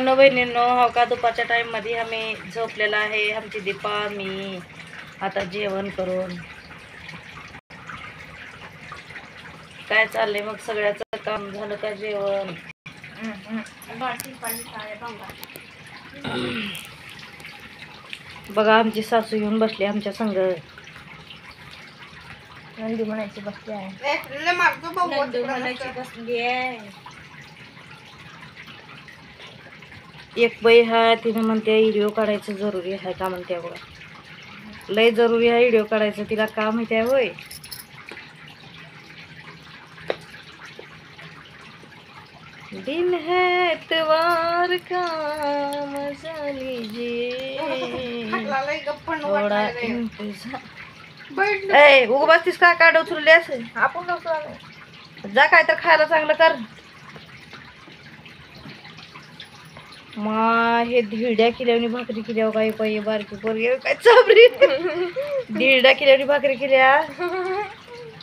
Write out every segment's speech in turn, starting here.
भावांनो बहिणींनो, हो का दुपारच्या टाइम मध्ये आम्ही झोपलेला आहे. आमची दीपा मी आता जेवण करून काय चाललंय मग सगळ्याचं काम झालं का जेवण? बघा आमची सासू येऊन बसली आमच्या संग. नंदी म्हणायची बसली आहे. नंदू म्हणायची बसली आहे. एक बाई हा तिने म्हणते व्हिडिओ काढायचं जरुरी आहे का म्हणते. बघा लय जरुरी आहे व्हिडिओ काढायचं. तिला का माहिती आहे होय? दिन है इतवार का मजा लीजिए थोड़ा इंतजार. ए उग बसतीस का काढ उचलली असेल. आपण नसतो जा काय तर खायला चांगलं कर. मा हे धिरड्या किल्यावनी भाकरी केल्या काय पाहिजे बारकी पोरगी काय चाबरी. धिरड्या किल्यावनी भाकरी केल्या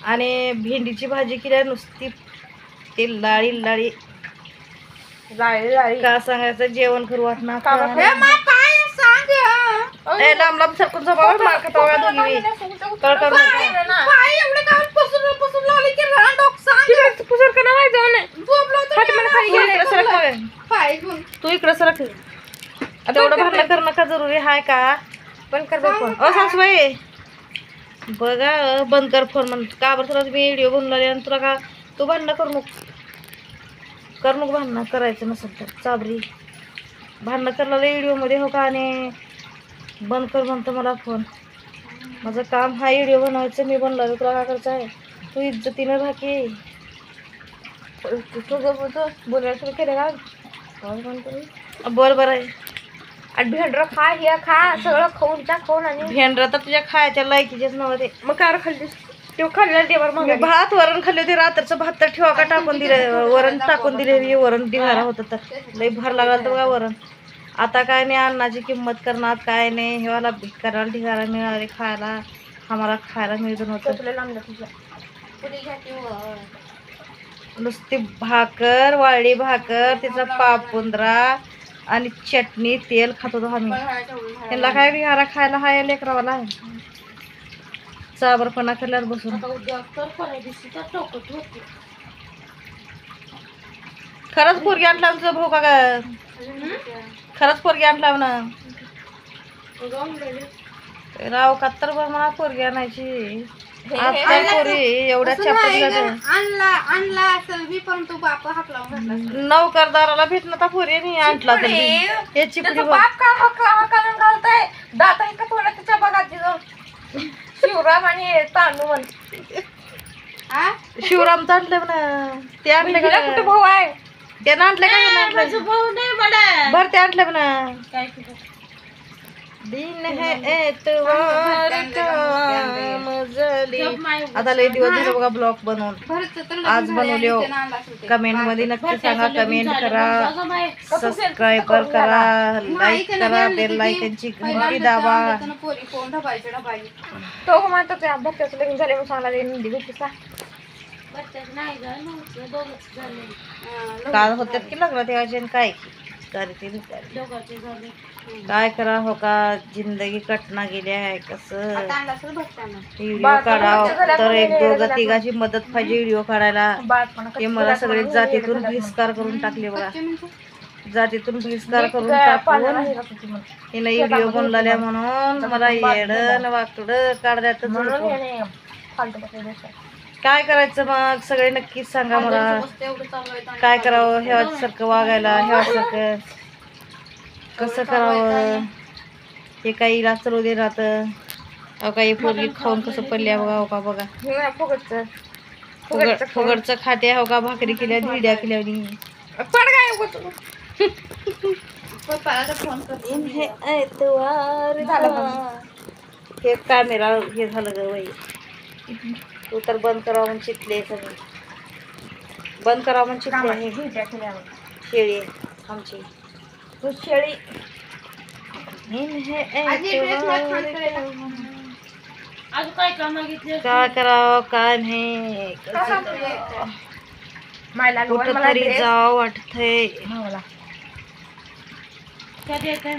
आणि भेंडीची भाजी केल्या नुसती ते लाळी लाळी जाळी का सांगायचं. जेवण करू वाटणार सांग ए लांब लांब सरकून जबाब मार खाताव्या दोघी कळकर तू इकडं सरक. आता एवढं भांडण करणं का जरुरी आहे का? पण कर फोन. ओ सासूबाई बघा बंद कर फोन म्हण का बरं. तुला मी व्हिडिओ बनवून आले आणि तुला का तू भांडणं करू नको भांडणं करायचं नसेल तर चाबरी. भांडणं करायला व्हिडिओमध्ये हो का आणि बंद कर म्हणतो मला फोन. माझं काम हा व्हिडिओ बनवायचं. मी बनला तुला काय करायचं आहे. तू इज्जतीनं राहा की. बोलायला सुरू केलं का बोल बरं आहे. आणि भेंडर खा हे खा सगळं खाऊन आणि भेंडरा तर तुझ्या खायच्या लायकीचेच नव्हते. मग काय खाल्लीस तेव्हा खाल्लेला देवर मग भात वरण खाल्ले होते. रात्रचं भात तर ठेवा का टाकून दिले. वरण टाकून दिले. वरण ढिगारा होतं तर लई भर लागला तर बघा वरण. आता काय नाही अन्नाची किंमत करणार काय नाही. हे वाला करायला ढिगारा मिळाले खायला. आम्हाला खायला मिळत नव्हतं. नुसती भाकर वाळली भाकर तिचा पापुंद्रा आणि चटणी तेल खात होतो आम्ही. त्यांना काय ढिगारा खायला हाय लेकरावाला. चाबरपणा केल्यावर बसून खरंच पोरगी आणला तुझा भाऊ का ग? खरंच पोरगी आणला ना राव का तर मला पोरगी आणायची. आजकाल पोरी एवढ्या नौकरदाराला भेटणं तर पोरी नाही आणला याची शिवराम आणि तांदूळ शिवराम आणलं म्हणा. ते आणले का कुठे भाऊ आहे त्यानं आणलं का? बरं ते आणलं म्हणा. दिन है एतवार का मजली. आता लय दिवस झाले बघा ब्लॉग बनवून. आज बनवले हो. कमेंट मध्ये नक्की सांगा. कमेंट करा, सबस्क्राईबर करा, लाईक करा, बेल लायकनची घंटी दाबा. तो म्हणतो ते भरत्याचं लग्न झाले म्हणून सांगला नंदी भेटला काल होत्यात की लग्न तेव्हाचे काय काय करा हो का. जिंदगी कटना गेली आहे. कसं व्हिडिओ काढावं तर एक दोघं तिघाची मदत पाहिजे व्हिडिओ काढायला. हे मला सगळे जातीतून बहिष्कार करून टाकले बघा. जातीतून बहिष्कार करून टाकून हिनं व्हिडिओ बनवल्या म्हणून मला येडं वाकडं काढण्यात काय करायचं मग सगळे नक्कीच सांगा मला. काय करावं ह्यासारखं वागायला. ह्यासारखं कसं करावं हे काही इलाज चालू दे राहतं. अहो काही पोरगी खाऊन कसं पडल्या बघा. हो का बघा फुगडचं खाते हो का. भाकरी केल्या धिरड्या केल्या हे कॅमेरा हे झालं ग बाई. तू तर बंद करावं म्हणून चितले सगळे. बंद करावं म्हणून चितले. शेळी आमची तू शेळी काय करावं काय नाही. कुठं तरी जावं वाटतंय. कधी येत आहे